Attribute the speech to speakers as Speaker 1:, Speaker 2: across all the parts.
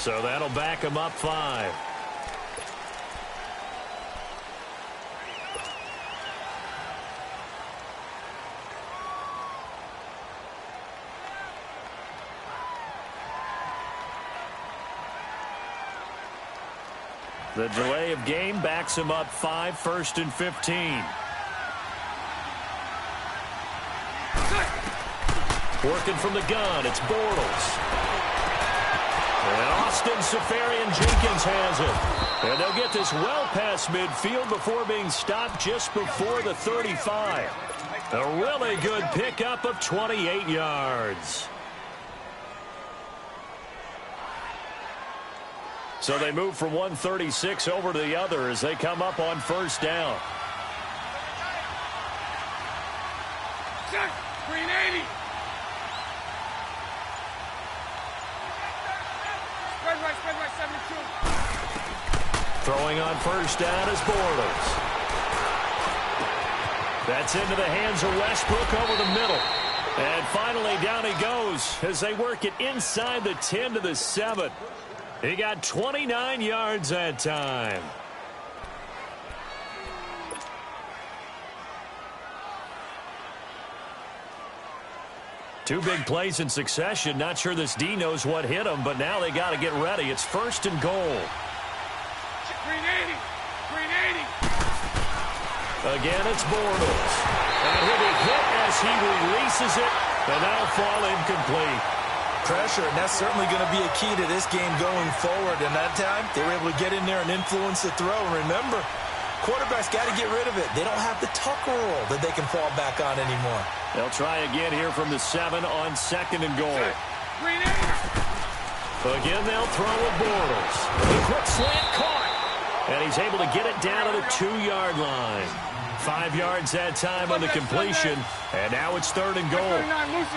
Speaker 1: So that'll back him up 5. The delay of game backs him up 5, 1st and 15. Working from the gun, it's Bortles. And Austin Seferian-Jenkins has it. And they'll get this well past midfield before being stopped just before the 35. A really good pickup of 28 yards. So they move from 136 over to the other as they come up on 1st down.
Speaker 2: Green 80. Spread right, 72.
Speaker 1: Throwing on 1st down is Bortles. That's into the hands of Westbrook over the middle. And finally down he goes as they work it inside the 10 to the 7. He got 29 yards that time. Two big plays in succession. Not sure this D knows what hit him, but now they got to get ready. It's 1st and goal.
Speaker 2: Green 80. Green 80.
Speaker 1: Again, it's Bortles. And he'll be hit as he releases it, and that'll fall incomplete.
Speaker 3: Pressure, and that's certainly going to be a key to this game going forward. And that time, they were able to get in there and influence the throw. And remember, quarterbacks got to get rid of it. They don't have the Tucker rule that they can fall back on anymore.
Speaker 1: They'll try again here from the 7 on 2nd and goal.
Speaker 2: Green 80.
Speaker 1: Again, they'll throw with Bortles. The quick slant caught. And he's able to get it down to the 2-yard line. 5 yards that time on the completion. And now it's 3rd and goal.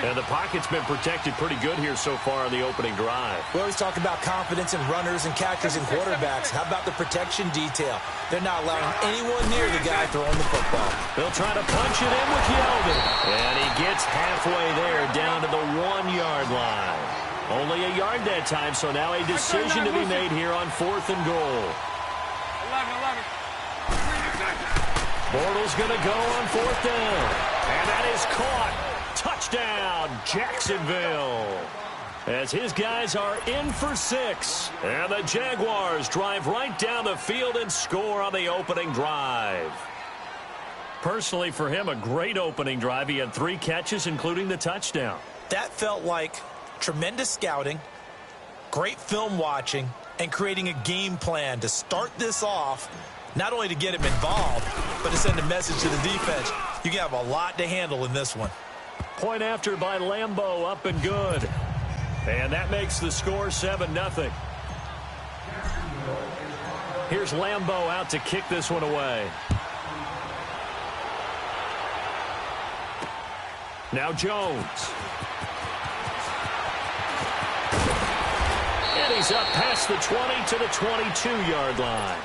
Speaker 1: And the pocket's been protected pretty good here so far on the opening drive.
Speaker 3: We always talk about confidence in runners and catchers and quarterbacks. How about the protection detail? They're not allowing anyone near the guy throwing the football.
Speaker 1: They'll try to punch it in with Yeldon. And he gets halfway there down to the 1-yard line. Only a yard that time, so now a decision to be made here on 4th and goal.
Speaker 2: 11.
Speaker 1: Bortles going to go on 4th down. And that is caught. Touchdown, Jacksonville. As his guys are in for 6. And the Jaguars drive right down the field and score on the opening drive. Personally, for him, a great opening drive. He had 3 catches, including the touchdown.
Speaker 3: That felt like tremendous scouting, great film watching, and creating a game plan to start this off. Not only to get him involved, but to send a message to the defense. You can have a lot to handle in this one.
Speaker 1: Point after by Lambeau, up and good. And that makes the score 7-0. Here's Lambeau out to kick this one away. Now Jones. And he's up past the 20 to the 22-yard line.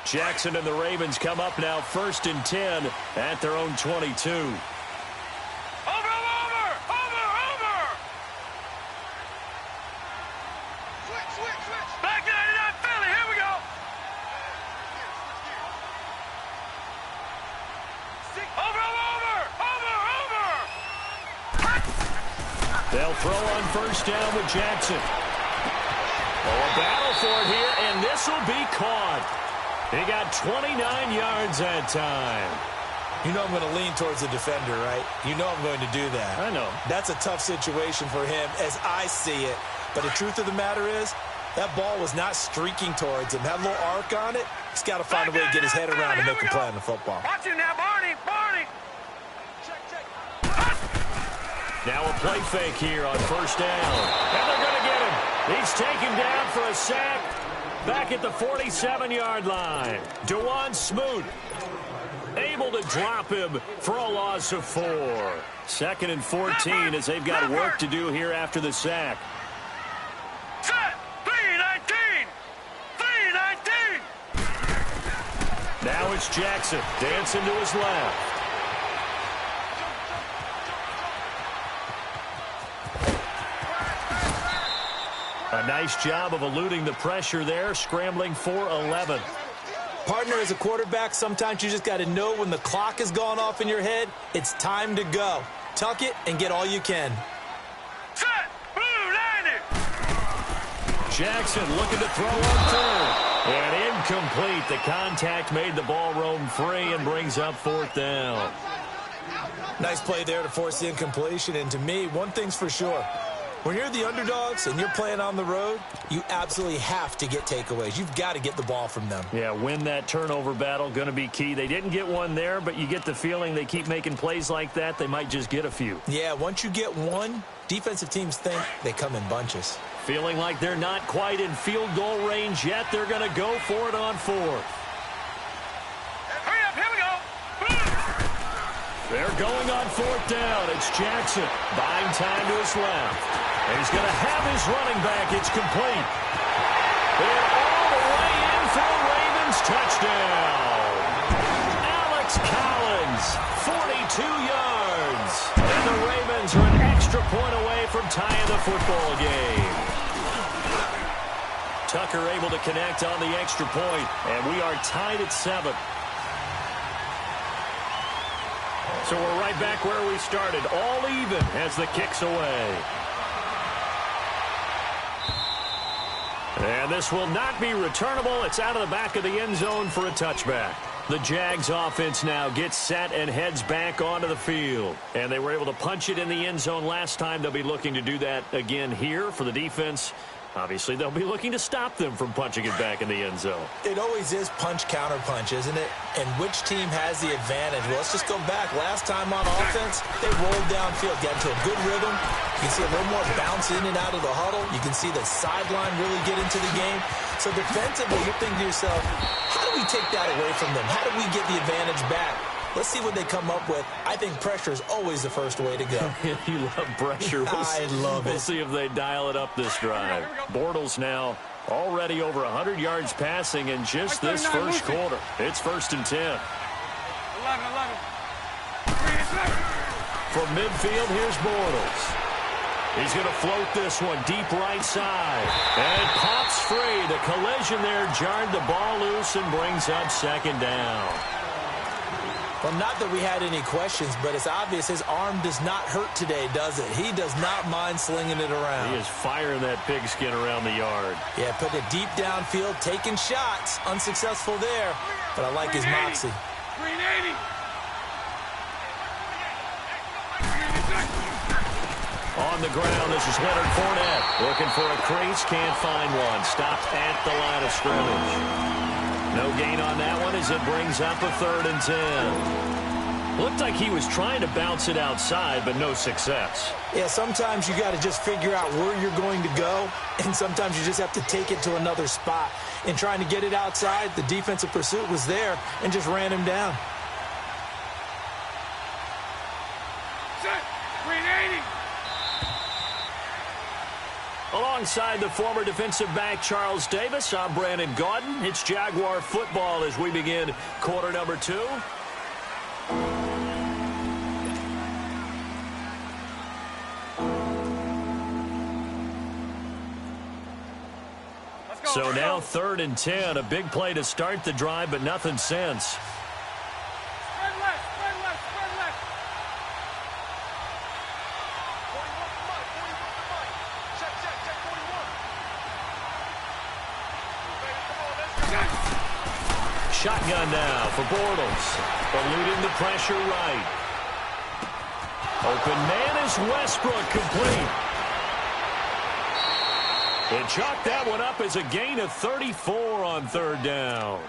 Speaker 1: Jackson and the Ravens come up now 1st and 10 at their own 22.
Speaker 2: Over! Switch! Back to 99 Philly, here we go! Over!
Speaker 1: They'll throw on 1st down with Jackson. Oh, a battle for it here, and this will be caught. He got 29 yards that time.
Speaker 3: You know I'm going to lean towards the defender, right? You know I'm going to do that.
Speaker 1: I know.
Speaker 3: That's a tough situation for him as I see it. But the truth of the matter is, that ball was not streaking towards him. That little arc on it, he's got to find a way to get his head around and make a play on the football.
Speaker 2: Watch him now, Barney! Check.
Speaker 1: Now a play fake here on 1st down. And they're going to get him. He's taken down for a sack. Back at the 47-yard line. Dewan Smoot. able to drop him for a loss of 4. 2nd and 14 as they've got work to do here after the sack.
Speaker 2: Set. 3-19. 3-19.
Speaker 1: Now it's Jackson dancing to his left. A nice job of eluding the pressure there, scrambling for 11.
Speaker 3: Partner, as a quarterback, sometimes you just got to know when the clock has gone off in your head, it's time to go. Tuck it and get all you can.
Speaker 2: Set. Blue 90.
Speaker 1: Jackson looking to throw on third. And incomplete. The contact made the ball roam free and brings up 4th down.
Speaker 3: Nice play there to force the incompletion. And to me, one thing's for sure. When you're the underdogs and you're playing on the road, you absolutely have to get takeaways. You've got to get the ball from them.
Speaker 1: Yeah, win that turnover battle, going to be key. They didn't get one there, but you get the feeling they keep making plays like that, they might just get a few.
Speaker 3: Yeah, once you get one, defensive teams think they come in bunches.
Speaker 1: Feeling like they're not quite in field goal range yet, they're going to go for it on 4th.
Speaker 2: Hurry up, here we go.
Speaker 1: They're going on 4th down. It's Jackson buying time to his left. And he's going to have his running back. It's complete. And all the way in for a Ravens touchdown. Alex Collins, 42 yards. And the Ravens are an extra point away from tying the football game. Tucker able to connect on the extra point, and we are tied at 7. So we're right back where we started, all even as the kick's away. And this will not be returnable. It's out of the back of the end zone for a touchback. The Jags offense now gets set and heads back onto the field. And they were able to punch it in the end zone last time. They'll be looking to do that again here for the defense. Obviously, they'll be looking to stop them from punching it back in the end zone.
Speaker 3: It always is punch-counter-punch, isn't it? And which team has the advantage? Well, let's just go back. Last time on offense, they rolled downfield, got into a good rhythm. You can see a little more bounce in and out of the huddle. You can see the sideline really get into the game. So defensively, you're thinking to yourself, how do we take that away from them? How do we get the advantage back? Let's see what they come up with. I think pressure is always the first way to go.
Speaker 1: You love pressure.
Speaker 3: I love it.
Speaker 1: We'll see if they dial it up this drive. Bortles now already over 100 yards passing in just this first quarter. It's 1st and 10.
Speaker 2: 11.
Speaker 1: From midfield, here's Bortles. He's going to float this one deep right side. And pops free. The collision there jarred the ball loose and brings up 2nd down.
Speaker 3: Well, not that we had any questions, but it's obvious his arm does not hurt today, does it? He does not mind slinging it around.
Speaker 1: He is firing that pigskin around the yard.
Speaker 3: Yeah, putting it deep downfield, taking shots. Unsuccessful there, but I like his moxie.
Speaker 2: 380.
Speaker 1: On the ground, this is Leonard Fournette. Looking for a crease, can't find one. Stopped at the line of scrimmage. No gain on that one as it brings up a 3rd and 10. Looked like he was trying to bounce it outside, but no success.
Speaker 3: Yeah, sometimes you got to just figure out where you're going to go, and sometimes you just have to take it to another spot. In trying to get it outside, the defensive pursuit was there and just ran him down.
Speaker 2: Set. 380.
Speaker 1: Alongside the former defensive back Charles Davis, I'm Brandon Gaudin. It's Jaguar football as we begin quarter number 2. So now 3rd and 10, a big play to start the drive, but nothing since.
Speaker 2: Spread left. Spread left. Spread left. 41. Check 41.
Speaker 1: Shotgun now for Bortles. Eluding the pressure right. Open man is Westbrook, complete. They chalked that one up as a gain of 34 on 3rd down.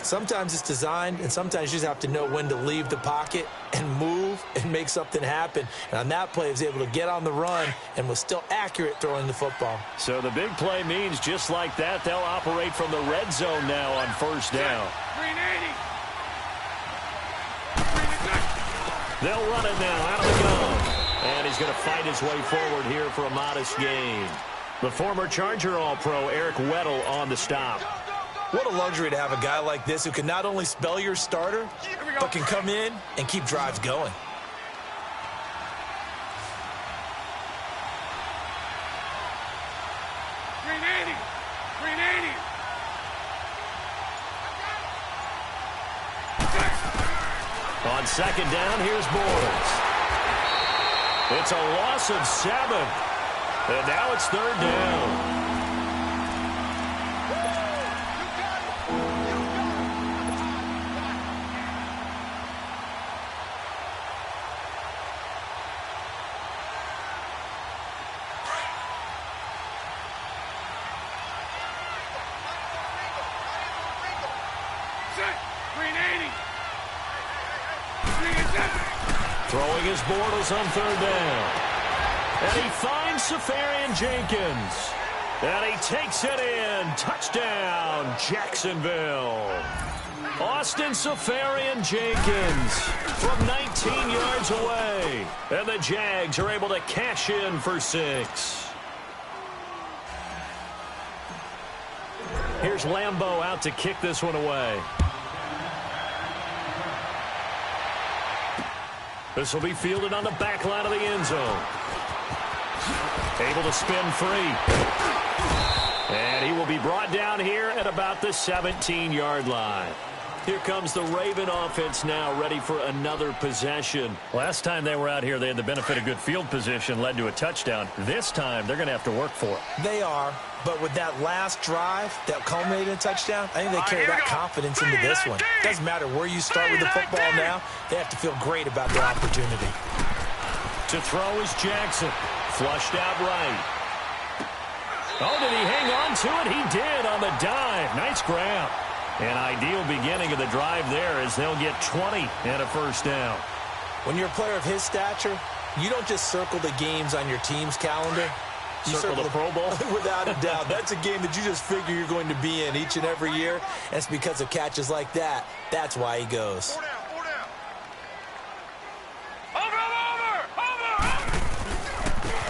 Speaker 3: Sometimes it's designed, and sometimes you just have to know when to leave the pocket and move and make something happen. And on that play, he was able to get on the run and was still accurate throwing the football.
Speaker 1: So the big play means just like that, they'll operate from the red zone now on 1st down.
Speaker 2: 380.
Speaker 1: They'll run it now out of the gun. And he's going to fight his way forward here for a modest gain. The former Charger All-Pro Eric Weddle on the stop.
Speaker 3: What a luxury to have a guy like this who can not only spell your starter, but can come in and keep drives going.
Speaker 1: On second down, here's Bortles. It's a loss of 7. And now it's third down. Throwing his Bortles on third down. And he finds Safarian Jenkins. And he takes it in. Touchdown, Jacksonville. Austin Safarian Jenkins from 19 yards away. And the Jags are able to cash in for 6. Here's Lambeau out to kick this one away. This will be fielded on the back line of the end zone. Able to spin free. And he will be brought down here at about the 17-yard line. Here comes the Raven offense now, ready for another possession.
Speaker 4: Last time they were out here, they had the benefit of good field position, led to a touchdown. This time, they're going to have to work for it.
Speaker 3: They are, but with that last drive that culminated in a touchdown, I think they carry that confidence into this one. Doesn't matter where you start with the football now, they have to feel great about their opportunity.
Speaker 1: To throw is Jackson. Flushed out right. Oh, did he hang on to it? He did on the dive. Nice grab. An ideal beginning of the drive there as they'll get 20 and a first down.
Speaker 3: When you're a player of his stature, you don't just circle the games on your team's calendar. You
Speaker 1: circle the Pro Bowl?
Speaker 3: Without a doubt. That's a game that you just figure you're going to be in each and every year. And it's because of catches like that. That's why he goes.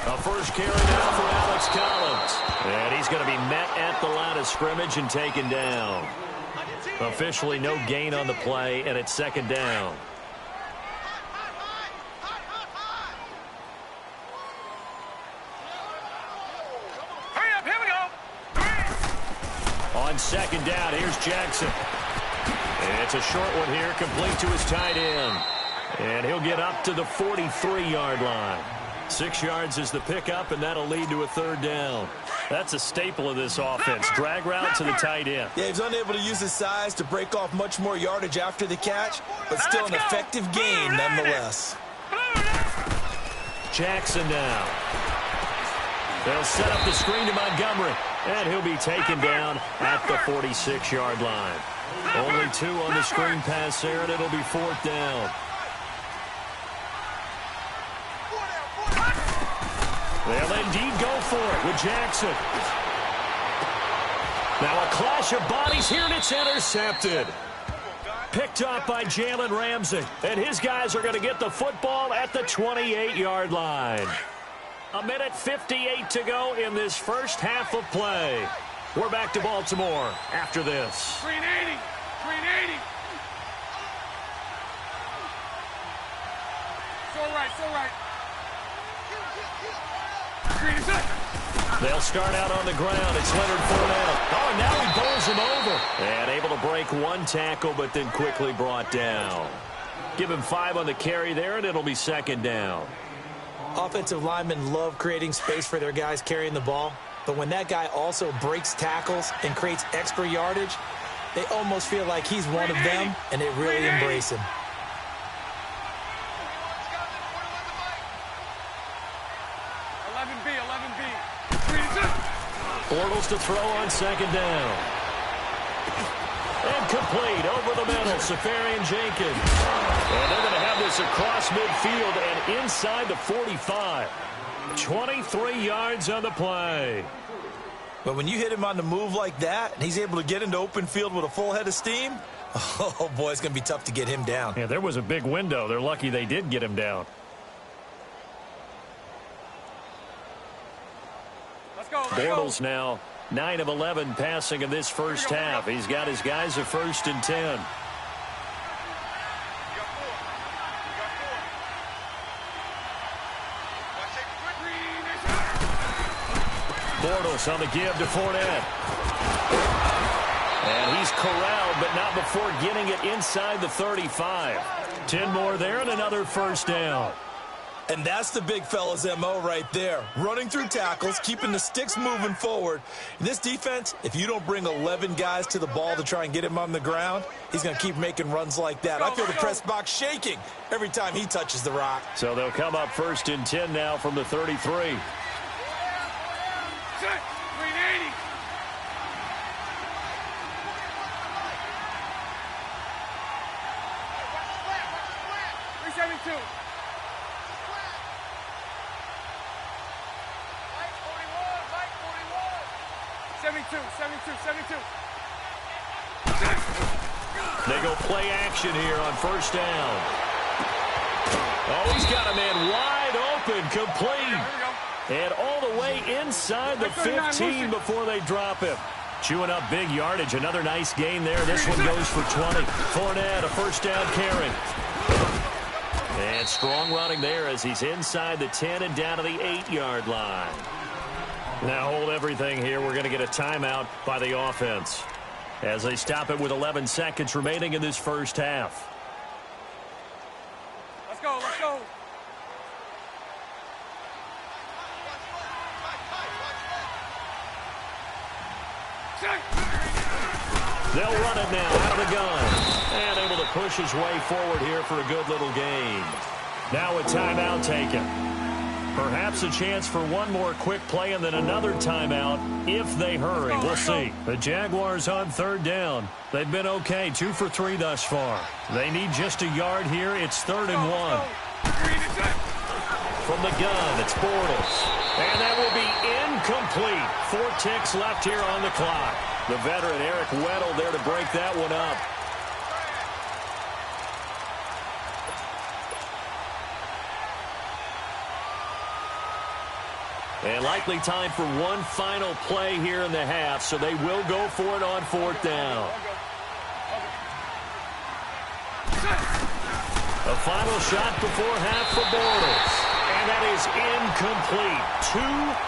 Speaker 1: A first carry now for Alex Collins. And he's going to be met at the line of scrimmage and taken down. Officially no gain on the play, and it's second down.
Speaker 2: Hurry up, here we go.
Speaker 1: On second down, here's Jackson. It's a short one here, complete to his tight end. And he'll get up to the 43-yard line. 6 yards is the pickup, and that'll lead to a third down.
Speaker 4: That's a staple of this offense. Drag route to the tight end.
Speaker 3: Yeah, he's unable to use his size to break off much more yardage after the catch, but still an effective gain nonetheless.
Speaker 1: Jackson now. They'll set up the screen to Montgomery, and he'll be taken down at the 46-yard line. Only 2 on the screen pass there, and it'll be fourth down. They'll indeed go for it with Jackson. Now a clash of bodies here, and it's intercepted. Picked up by Jalen Ramsey. And his guys are going to get the football at the 28-yard line. 1:58 to go in this first half of play. We're back to Baltimore after this.
Speaker 2: 380. 380. So right, so right.
Speaker 1: They'll start out on the ground. It's Leonard Fournette. Oh, and now he bowls him over. And able to break one tackle, but then quickly brought down. Give him 5 on the carry there, and it'll be second down.
Speaker 3: Offensive linemen love creating space for their guys carrying the ball, but when that guy also breaks tackles and creates extra yardage, they almost feel like he's one of them, and they really embrace him.
Speaker 1: Bortles to throw on second down. And complete over the middle, Safarian Jenkins. And they're going to have this across midfield and inside the 45. 23 yards on the play.
Speaker 3: But when you hit him on the move like that, and he's able to get into open field with a full head of steam, Oh, boy, it's going to be tough to get him down.
Speaker 4: Yeah, there was a big window. They're lucky they did get him down. Bortles now 9 of 11 passing in this first half. He's got his guys a 1st and 10. Bortles on the give to Fournette. And he's corralled, but not before getting it inside the 35. 10 more there and another first down.
Speaker 3: And that's the big fella's MO right there. Running through tackles, keeping the sticks moving forward. In this defense, if you don't bring 11 guys to the ball to try and get him on the ground, he's going to keep making runs like that. I feel the press box shaking every time he touches the rock.
Speaker 4: So they'll come up 1st and 10 now from the 33. They go play action here on 1st down. Oh, he's got a man wide open, complete. And all the way inside the 15 before they drop him. Chewing up big yardage. Another nice gain there. This one goes for 20. Fournette, a 1st down carry. And strong running there as he's inside the 10 and down to the 8-yard line. Now hold everything here. We're going to get a timeout by the offense as they stop it with 11 seconds remaining in this first half.
Speaker 2: Let's go, let's go.
Speaker 4: They'll run it now out of the gun. And able to push his way forward here for a good little gain. Now a timeout taken. Perhaps a chance for one more quick play and then another timeout if they hurry. We'll see. The Jaguars on 3rd down. They've been okay, 2 for 3 thus far. They need just a yard here. It's 3rd and 1. From the gun, it's Bortles. And that will be incomplete. 4 ticks left here on the clock. The veteran Eric Weddle there to break that one up. And likely time for one final play here in the half, so they will go for it on 4th down. A final shot before half for Bortles. And that is incomplete. 2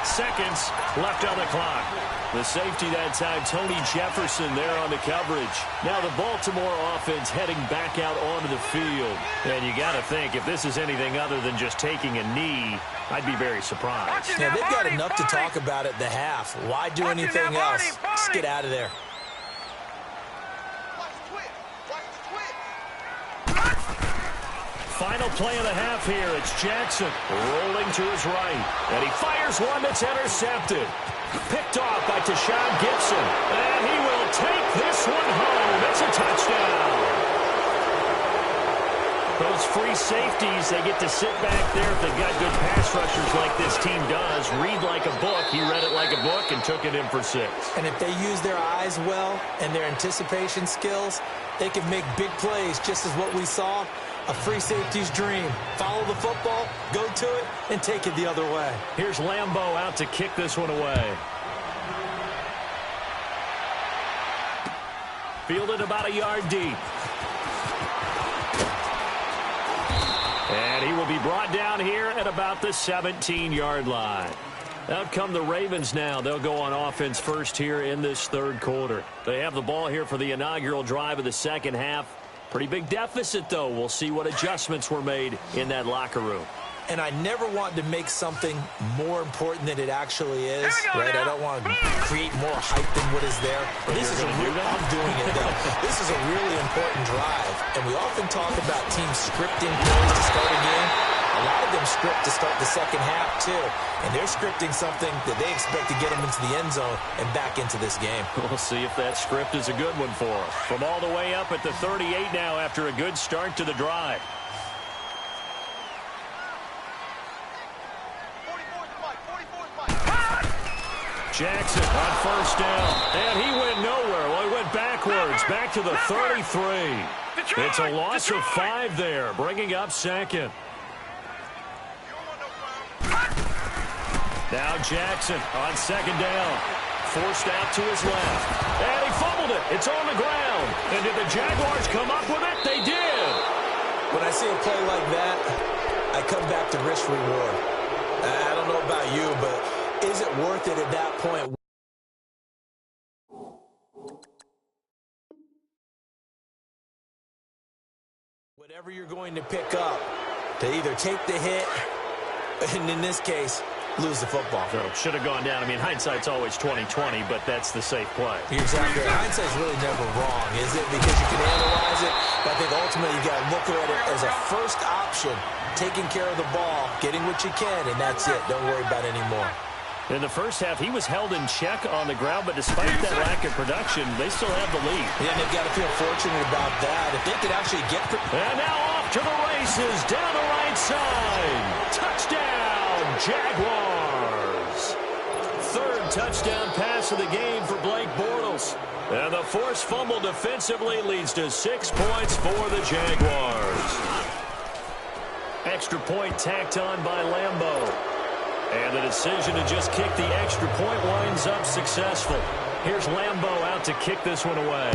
Speaker 4: seconds left on the clock. The safety that time, Tony Jefferson there on the coverage. Now the Baltimore offense heading back out onto the field. And you got to think, if this is anything other than just taking a knee, I'd be very surprised.
Speaker 3: Yeah, they've got enough to talk about at the half. Why do anything else? Just get out of there.
Speaker 4: Final play of the half here. It's Jackson rolling to his right. And he fires one that's intercepted. Picked off by Tashawn Gibson. And he will take this one home. It's a touchdown. Those free safeties, they get to sit back there if they've got good pass rushers like this team does. Read like a book. He read it like a book and took it in for 6.
Speaker 3: And if they use their eyes well and their anticipation skills, they can make big plays, just as what we saw. A free safety's dream. Follow the football, go to it, and take it the other way.
Speaker 4: Here's Lambeau out to kick this one away. Fielded about a yard deep. And he will be brought down here at about the 17-yard line. Out come the Ravens now. They'll go on offense first here in this 3rd quarter. They have the ball here for the inaugural drive of the 2nd half. Pretty big deficit, though. We'll see what adjustments were made in that locker room.
Speaker 3: And I never want to make something more important than it actually is, right? I don't want to create more hype than what is there. But this is I'm doing it, though. This is a really important drive. And we often talk about teams scripting plays to start a game. A lot of them script to start the 2nd half, too. And they're scripting something that they expect to get them into the end zone and back into this game.
Speaker 4: We'll see if that script is a good one for them. From all the way up at the 38 now after a good start to the drive. Jackson on 1st down. And he went nowhere. Well, he went
Speaker 1: backwards, back to the 33. It's a loss of 5 there, bringing up second. Now Jackson on second down. Forced out to his left. And he fumbled it. It's on the ground. And did the Jaguars come up with it? They did.
Speaker 3: When I see a play like that, I come back to risk reward. I don't know about you, but is it worth it at that point? Whatever you're going to pick up, to either take the hit, and in this case, lose the football.
Speaker 1: So it should have gone down. I mean, hindsight's always 20/20, but that's the safe play.
Speaker 3: Exactly. Hindsight's really never wrong, is it? Because you can analyze it, but I think ultimately you got to look at it as a first option, taking care of the ball, getting what you can, and that's it. Don't worry about it anymore.
Speaker 1: In the first half, he was held in check on the ground, but despite that lack of production, they still have the lead.
Speaker 3: Yeah, and they've got to feel fortunate about that. If they could actually get...
Speaker 1: And now off to the races, down the right side. Touchdown, Jaguars. Third touchdown pass of the game for Blake Bortles. And the forced fumble defensively leads to 6 points for the Jaguars. Extra point tacked on by Lambeau. And the decision to just kick the extra point winds up successful. Here's Lambeau out to kick this one away.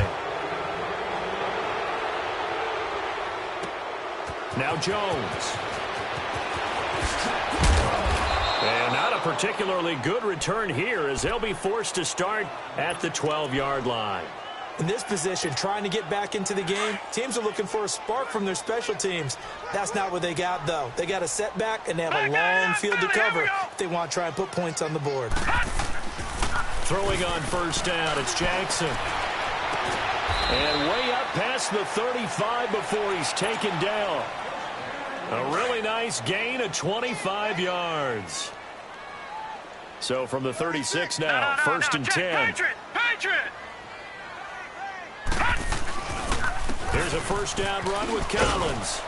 Speaker 1: Now Jones. And not a particularly good return here as they'll be forced to start at the 12-yard line.
Speaker 3: In this position, trying to get back into the game, teams are looking for a spark from their special teams. That's not what they got, though. They got a setback, and they have a long field to cover if they want to try and put points on the board.
Speaker 1: Throwing on first down, it's Jackson. And way up past the 35 before he's taken down. A really nice gain of 25 yards. So from the 36 now, first and 10.
Speaker 2: Patriot!
Speaker 1: Here's a first down run with Collins.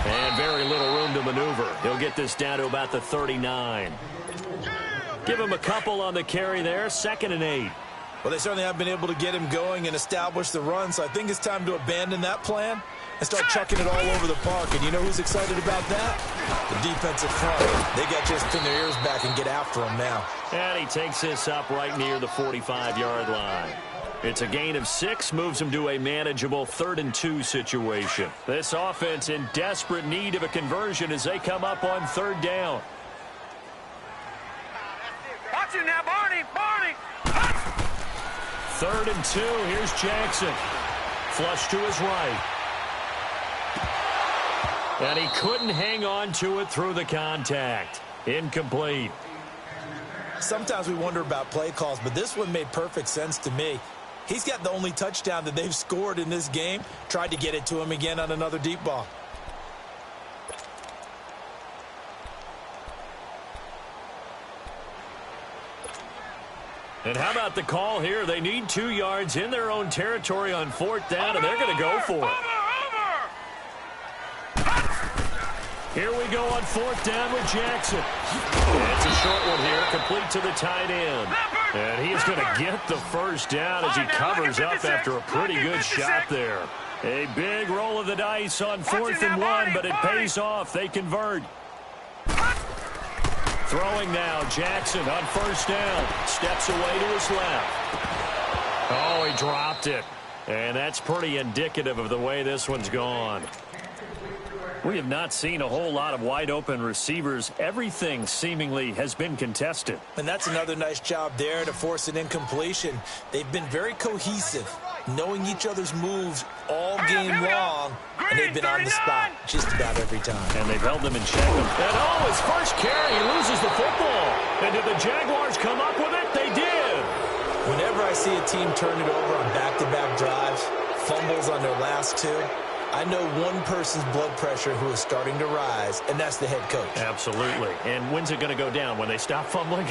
Speaker 1: And very little room to maneuver. He'll get this down to about the 39. Give him a couple on the carry there, 2nd and 8.
Speaker 3: Well, they certainly have been able to get him going and establish the run, so I think it's time to abandon that plan and start chucking it all over the park. And you know who's excited about that? The defensive front. They got just pin their ears back and get after him now.
Speaker 1: And he takes this up right near the 45-yard line. It's a gain of 6, moves him to a manageable 3rd and 2 situation. This offense in desperate need of a conversion as they come up on 3rd down.
Speaker 2: Watch it now, Barney!
Speaker 1: 3rd and 2, here's Jackson. Flush to his right. And he couldn't hang on to it through the contact. Incomplete.
Speaker 3: Sometimes we wonder about play calls, but this one made perfect sense to me. He's got the only touchdown that they've scored in this game. Tried to get it to him again on another deep ball.
Speaker 1: And how about the call here? They need 2 yards in their own territory on 4th down, and they're going to go for it. Here we go on 4th down with Jackson. It's a short one here, complete to the tight end. And he's going to get the first down as he covers up after a pretty good shot there. A big roll of the dice on 4th and 1, but it pays off. They convert. Throwing now, Jackson on first down. Steps away to his left. Oh, he dropped it. And that's pretty indicative of the way this one's gone. We have not seen a whole lot of wide-open receivers. Everything seemingly has been contested.
Speaker 3: And that's another nice job there to force an incompletion. They've been very cohesive, knowing each other's moves all game long, and they've been on the spot just about every time.
Speaker 1: And they've held them in check. And oh, his first carry, he loses the football. And did the Jaguars come up with it? They did.
Speaker 3: Whenever I see a team turn it over on back-to-back drives, fumbles on their last 2, I know one person's blood pressure who is starting to rise, and that's the head coach.
Speaker 1: Absolutely. And when's it going to go down? When they stop fumbling?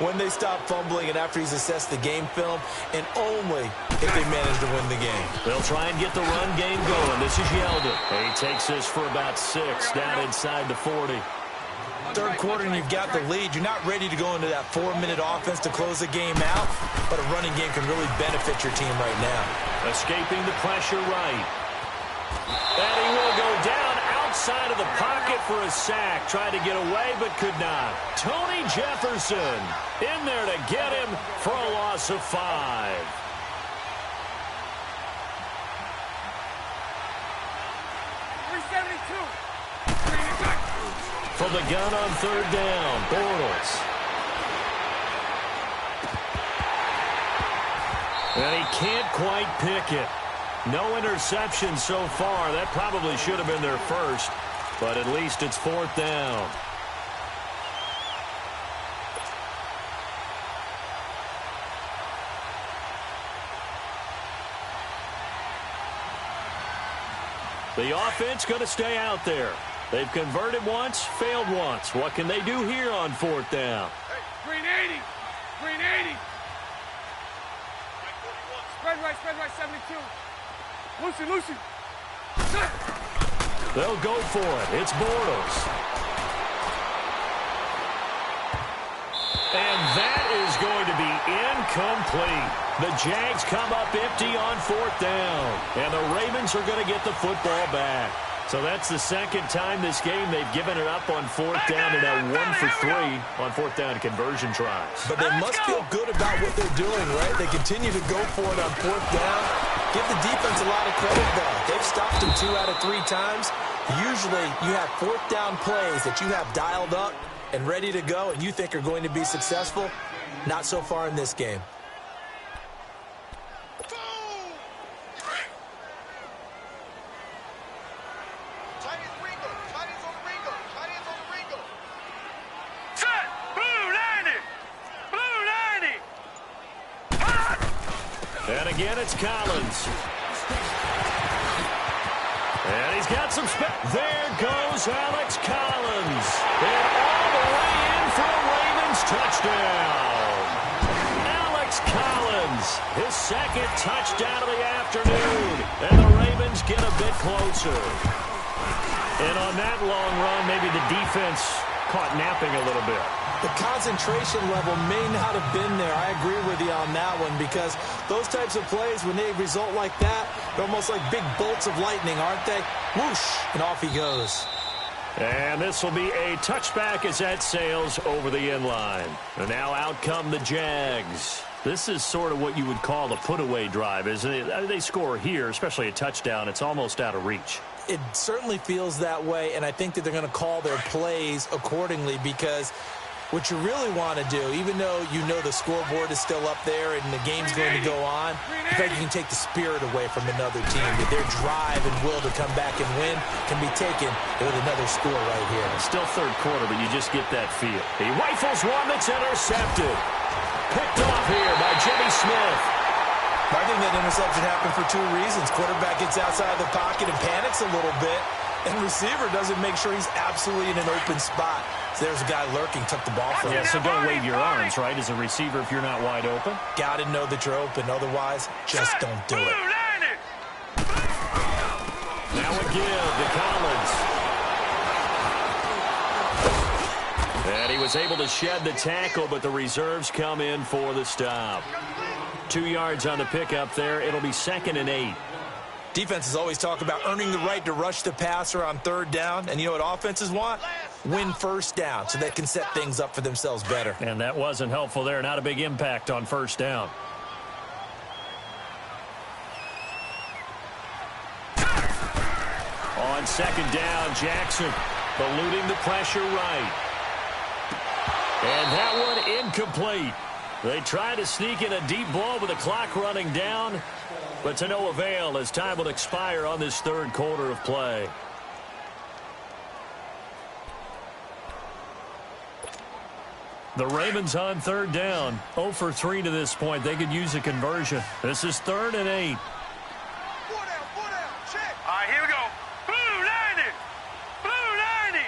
Speaker 3: When they stop fumbling and after he's assessed the game film, and only if they manage to win the game.
Speaker 1: They'll try and get the run game going. This is Yeldon. He takes this for about 6 down inside the 40.
Speaker 3: third quarter and you've got the lead. You're not ready to go into that 4-minute offense to close the game out, but a running game can really benefit your team right now.
Speaker 1: Escaping the pressure right. And he will go down outside of the pocket for a sack. Tried to get away, but could not. Tony Jefferson in there to get him for a loss of 5. From the gun on third down, Bortles. And he can't quite pick it. No interception so far. That probably should have been their first, but at least it's 4th down. The offense going to stay out there. They've converted once, failed once. What can they do here on 4th down?
Speaker 2: Hey, green 80. Green 80. Spread right, 72. Lucy.
Speaker 1: They'll go for it. It's Bortles. And that is going to be incomplete. The Jags come up empty on 4th down. And the Ravens are going to get the football back. So that's the second time this game they've given it up on 4th down, and now 1 for 3 on 4th down conversion tries.
Speaker 3: But they must feel good about what they're doing, right? They continue to go for it on 4th down. Give the defense a lot of credit, though. They've stopped them 2 out of 3 times. Usually you have 4th down plays that you have dialed up and ready to go and you think are going to be successful. Not so far in this game.
Speaker 1: And again, it's Collins. And he's got some There goes Alex Collins. And all the way in for a Ravens touchdown. Alex Collins, his second touchdown of the afternoon. And the Ravens get a bit closer. And on that long run, maybe the defense caught napping a little bit.
Speaker 3: The concentration level may not have been there. I agree with you on that one, because those types of plays, when they result like that, they're almost like big bolts of lightning, aren't they? Whoosh, and off he goes.
Speaker 1: And this will be a touchback as that sails over the end line. And now out come the Jags. This is sort of what you would call a put-away drive, isn't it? They score here, especially a touchdown. It's almost out of reach.
Speaker 3: It certainly feels that way, and I think that they're going to call their plays accordingly, because what you really want to do, even though you know the scoreboard is still up there and the game's going to go on, in fact, you can take the spirit away from another team. That their drive and will to come back and win can be taken with another score right here.
Speaker 1: Still third quarter, but you just get that feel. He rifles one that's intercepted. Picked off here by Jimmy Smith.
Speaker 3: I think that interception happened for 2 reasons. Quarterback gets outside the pocket and panics a little bit, and receiver doesn't make sure he's absolutely in an open spot. So there's a guy lurking, took the ball from him.
Speaker 1: Yeah, so don't wave your arms, right, as a receiver if you're not wide open.
Speaker 3: Got to know that you're open. Otherwise, just don't do it.
Speaker 1: Now a give to Collins. And he was able to shed the tackle, but the reserves come in for the stop. 2 yards on the pickup there. It'll be 2nd and 8.
Speaker 3: Defenses always talk about earning the right to rush the passer on 3rd down. And you know what offenses want? Win 1st down so they can set things up for themselves better.
Speaker 1: And that wasn't helpful there. Not a big impact on 1st down. On 2nd down, Jackson eluding the pressure right. And that one incomplete. They try to sneak in a deep ball with the clock running down, but to no avail as time will expire on this 3rd quarter of play. The Ravens on 3rd down. 0 for 3 to this point. They could use a conversion. This is 3rd and 8.
Speaker 2: 4 down, check. All right, here we go. Blue 90.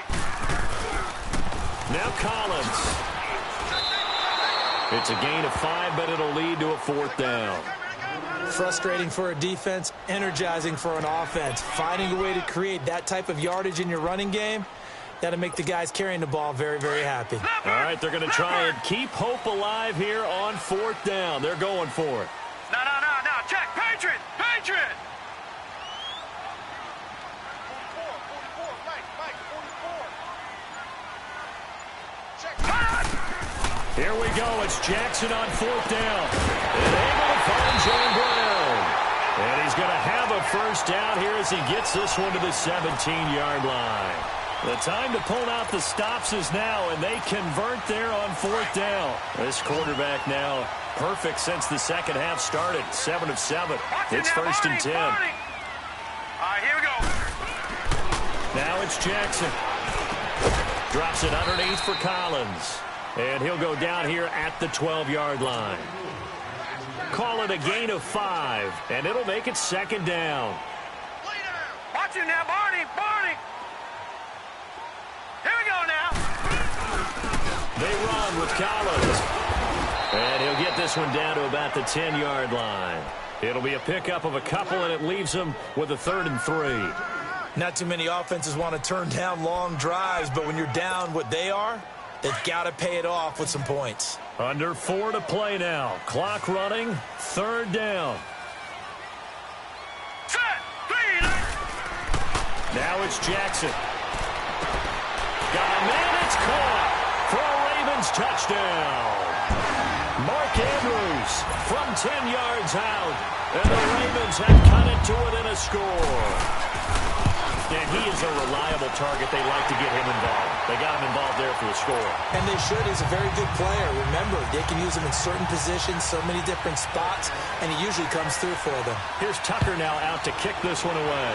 Speaker 1: Now Collins. It's a gain of 5, but it'll lead to a 4th down.
Speaker 3: Frustrating for a defense, energizing for an offense. Finding a way to create that type of yardage in your running game, That'll make the guys carrying the ball very, very happy.
Speaker 1: All right, they're going to try and keep hope alive here on 4th down. They're going for it.
Speaker 2: No. Check. Patriot.
Speaker 1: Here we go. It's Jackson on 4th down. And able to find John Brown. And he's going to have a first down here as he gets this one to the 17-yard line. The time to pull out the stops is now, and they convert there on 4th down. This quarterback now perfect since the second half started. 7 of 7. It's 1st and 10.
Speaker 2: All right, here we go.
Speaker 1: Now it's Jackson. Drops it underneath for Collins. And he'll go down here at the 12-yard line. Call it a gain of 5, and it'll make it 2nd down.
Speaker 2: Watch him now, Barney. Here we go now.
Speaker 1: They run with Collins. And he'll get this one down to about the 10-yard line. It'll be a pickup of a couple, and it leaves him with a 3rd and 3.
Speaker 3: Not too many offenses want to turn down long drives, but when you're down what they are, they've got to pay it off with some points.
Speaker 1: Under 4 to play now. Clock running. 3rd down.
Speaker 2: Set. Clean.
Speaker 1: Now it's Jackson. Got a man. It's caught for a Ravens touchdown. Mark Andrews from 10 yards out. And the Ravens have cut it to within a score. And he is a reliable target. They like to get him involved. They got him involved there for the score.
Speaker 3: And they should. He's a very good player. Remember, they can use him in certain positions, so many different spots, and he usually comes through for them.
Speaker 1: Here's Tucker now out to kick this one away.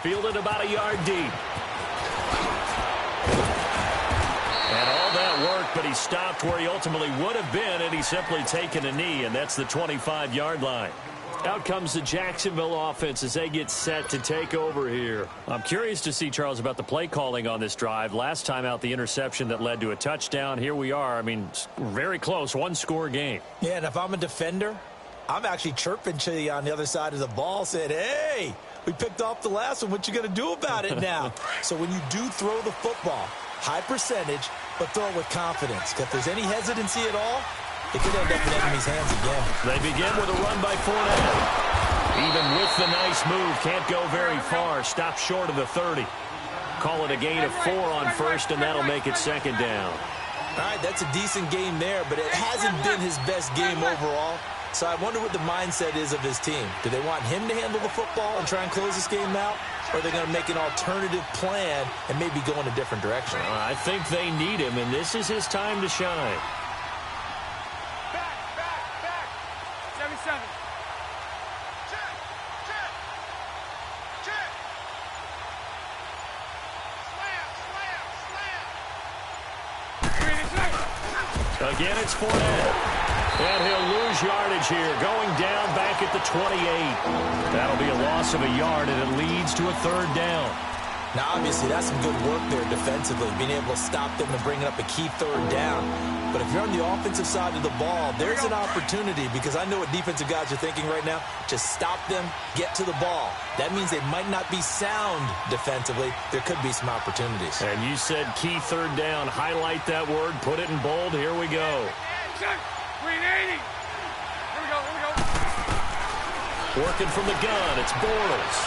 Speaker 1: Fielded about a yard deep. And all that work, but he stopped where he ultimately would have been, and he's simply taken a knee, and that's the 25-yard line. Out comes the Jacksonville offense as they get set to take over here. I'm curious to see, Charles, about the play calling on this drive. Last time out, the interception that led to a touchdown. Here we are. I mean, very close, one-score game.
Speaker 3: Yeah, and if I'm a defender, I'm actually chirping to you on the other side of the ball, saying, hey, we picked off the last one. What you going to do about it now? So when you do throw the football, high percentage, but throw it with confidence. Because if there's any hesitancy at all, it could end up in enemy's hands again.
Speaker 1: They begin with a run by Fournette. Even with the nice move, can't go very far. Stop short of the 30. Call it a gain of 4 on 1st, and that'll make it 2nd down.
Speaker 3: All right, that's a decent game there, but it hasn't been his best game overall. So I wonder what the mindset is of his team. Do they want him to handle the football and try and close this game out? Or are they going to make an alternative plan and maybe go in a different direction?
Speaker 1: I think they need him, and this is his time to shine.
Speaker 2: Back. 77. Check. Slam.
Speaker 1: Again, it's Fournette. And he'll lose yardage here, going down back at the 28. That'll be a loss of a yard, and it leads to a 3rd down.
Speaker 3: Now, obviously, that's some good work there defensively, being able to stop them and bring up a key 3rd down. But if you're on the offensive side of the ball, there's an opportunity, because I know what defensive guys are thinking right now. Just stop them, get to the ball. That means they might not be sound defensively. There could be some opportunities.
Speaker 1: And you said key 3rd down. Highlight that word. Put it in bold. Here we go.
Speaker 2: Check. Green 80. Here we go.
Speaker 1: Working from the gun. It's Bortles.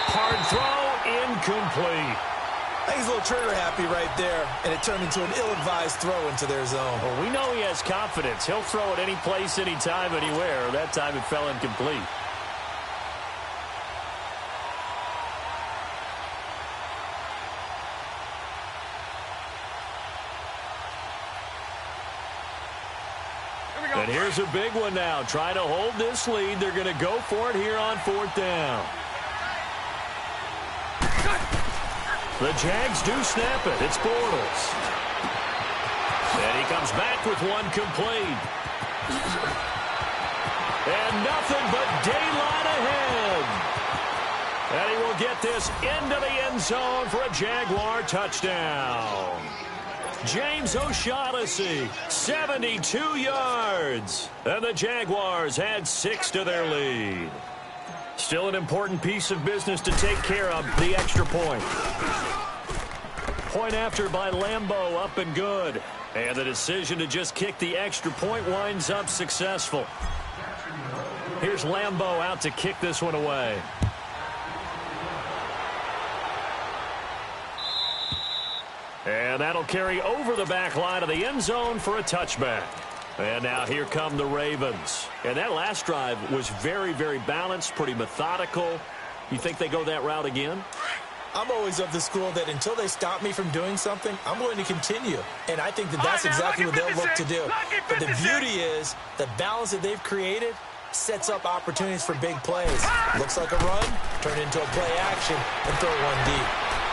Speaker 1: Hard throw, incomplete.
Speaker 3: I think he's a little trigger happy right there, and it turned into an ill-advised throw into their zone.
Speaker 1: Well, we know he has confidence. He'll throw it any place, anytime, anywhere. That time it fell incomplete. And here's a big one now. Trying to hold this lead. They're going to go for it here on 4th down. The Jags do snap it. It's Bortles. And he comes back with one complete. And nothing but daylight ahead. And he will get this into the end zone for a Jaguar touchdown. James O'Shaughnessy, 72 yards. And the Jaguars add 6 to their lead. Still an important piece of business to take care of, the extra point. Point after by Lambeau, up and good. And the decision to just kick the extra point winds up successful. Here's Lambeau out to kick this one away. And that'll carry over the back line of the end zone for a touchback. And now here come the Ravens. And that last drive was very, very balanced, pretty methodical. You think they go that route again?
Speaker 3: I'm always of the school that until they stop me from doing something, I'm going to continue. And I think that that's exactly what they'll look to do. But the beauty is the balance that they've created sets up opportunities for big plays. Looks like a run, turn into a play action, and throw one deep.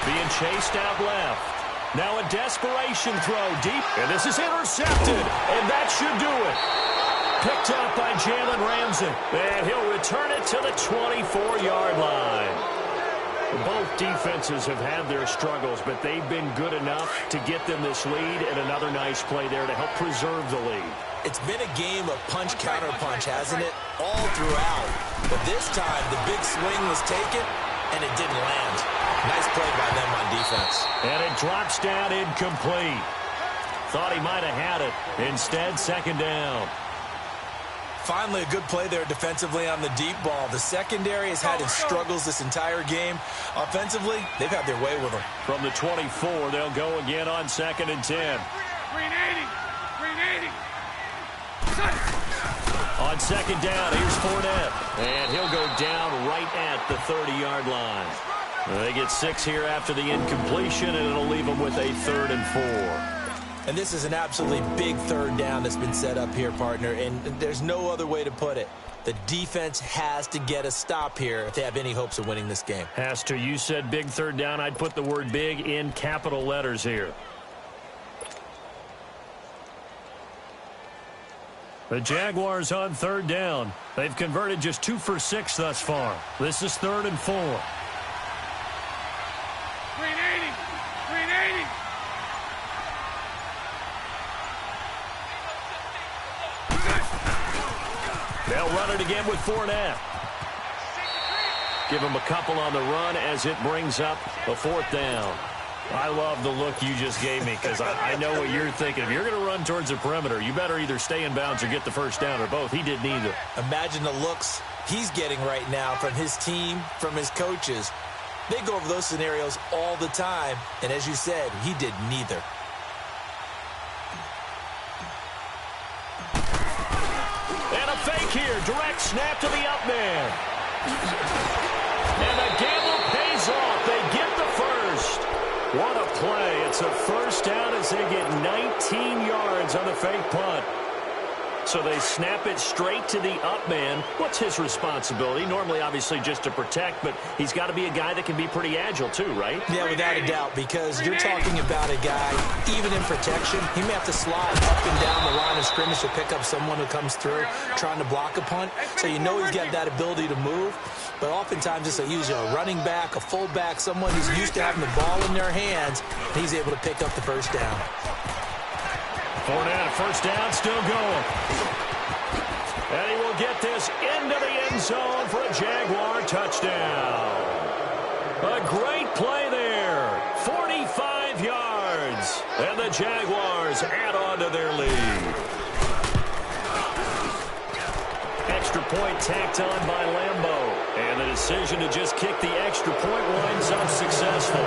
Speaker 1: Being chased out left. Now a desperation throw deep, and this is intercepted, and that should do it. Picked up by Jalen Ramsey, and he'll return it to the 24-yard line. Both defenses have had their struggles, but they've been good enough to get them this lead, and another nice play there to help preserve the lead.
Speaker 3: It's been a game of punch-counter-punch, hasn't it? All throughout. But this time, the big swing was taken, and it didn't land. Nice play by them on defense.
Speaker 1: And it drops down incomplete. Thought he might have had it. Instead, second down.
Speaker 3: Finally, a good play there defensively on the deep ball. The secondary has had its struggles this entire game. Offensively, they've had their way with them.
Speaker 1: From the 24, they'll go again on 2nd and 10.
Speaker 2: Green 80.
Speaker 1: On second down, here's Fournette. And he'll go down right at the 30-yard line. They get 6 here after the incompletion, and it'll leave them with a 3rd and 4.
Speaker 3: And this is an absolutely big third down that's been set up here, partner, and there's no other way to put it. The defense has to get a stop here if they have any hopes of winning this game.
Speaker 1: Has to. You said big third down. I'd put the word big in capital letters here. The Jaguars on 3rd down. They've converted just 2 for 6 thus far. This is 3rd and 4.
Speaker 2: Green 80.
Speaker 1: They'll run it again with Fournette. Give him a couple on the run as it brings up a 4th down. I love the look you just gave me because I know what you're thinking. If you're going to run towards the perimeter, you better either stay in bounds or get the first down or both. He did neither.
Speaker 3: Imagine the looks he's getting right now from his team, from his coaches. They go over those scenarios all the time, and as you said, he did neither.
Speaker 1: And a fake here. Direct snap to the up man. And the gamble pays off. They get the first. What a play. It's a first down as they get 19 yards on the fake punt. So they snap it straight to the up man. What's his responsibility? Normally, obviously, just to protect, but he's got to be a guy that can be pretty agile too, right?
Speaker 3: Yeah, without a doubt, because you're talking about a guy, even in protection, he may have to slide up and down the line of scrimmage to pick up someone who comes through trying to block a punt. So you know he's got that ability to move, but oftentimes it's usually a running back, a fullback, someone who's used to having the ball in their hands, and he's able to pick up the first down.
Speaker 1: Fournette, first down, still going. And he will get this into the end zone for a Jaguar touchdown. A great play there. 45 yards. And the Jaguars add on to their lead. Extra point tacked on by Lambeau. And the decision to just kick the extra point winds up successful.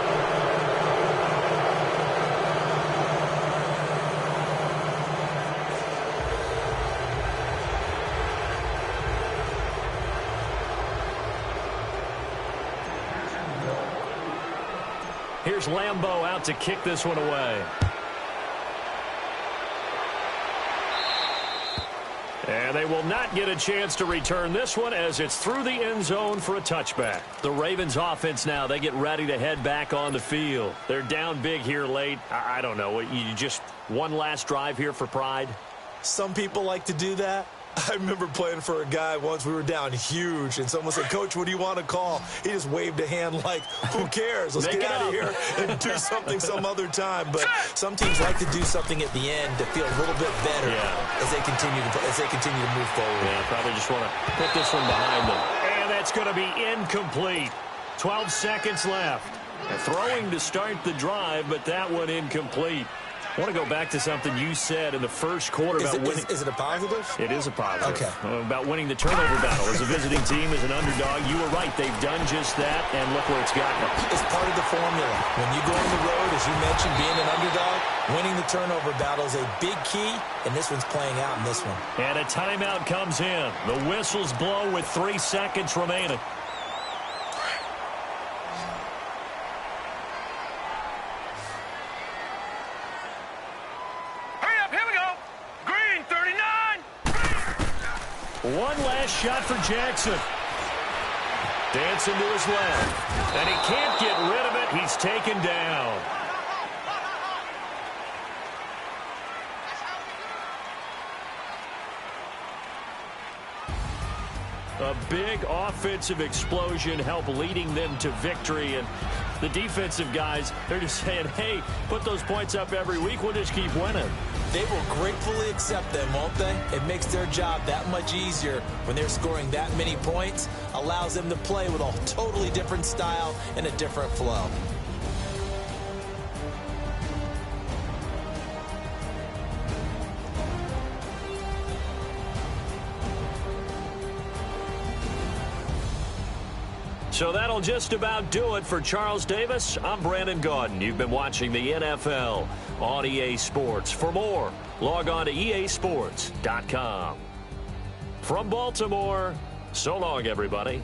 Speaker 1: Here's Lambeau out to kick this one away. And they will not get a chance to return this one as it's through the end zone for a touchback. The Ravens offense now, they get ready to head back on the field. They're down big here late. I don't know. You just one last drive here for pride?
Speaker 3: Some people like to do that. I remember playing for a guy once. We were down huge, and someone said, "Coach, what do you want to call?" He just waved a hand like, "Who cares? Let's get out of here and do something some other time." But some teams like to do something at the end to feel a little bit better as they continue to move forward.
Speaker 1: Yeah, probably just want to put this one behind them. And And that's going to be incomplete. 12 seconds left. Throwing to start the drive, but that one incomplete. I want to go back to something you said in the first quarter about winning.
Speaker 3: Is it a positive?
Speaker 1: It is a positive.
Speaker 3: Okay.
Speaker 1: About winning the turnover battle. As a visiting team, as an underdog, you were right. They've done just that, and look where it's gotten them.
Speaker 3: It's part of the formula. When you go on the road, as you mentioned, being an underdog, winning the turnover battle is a big key, and this one's playing out in this one.
Speaker 1: And a timeout comes in. The whistles blow with 3 seconds remaining. One last shot for Jackson. Dancing to his left. And he can't get rid of it. He's taken down. A big offensive explosion helped leading them to victory. And the defensive guys, they're just saying, hey, put those points up every week. We'll just keep winning.
Speaker 3: They will gratefully accept them, won't they? It makes their job that much easier when they're scoring that many points. Allows them to play with a totally different style and a different flow.
Speaker 1: So that'll just about do it for Charles Davis. I'm Brandon Gaudin. You've been watching the NFL on EA Sports. For more, log on to easports.com. From Baltimore, so long, everybody.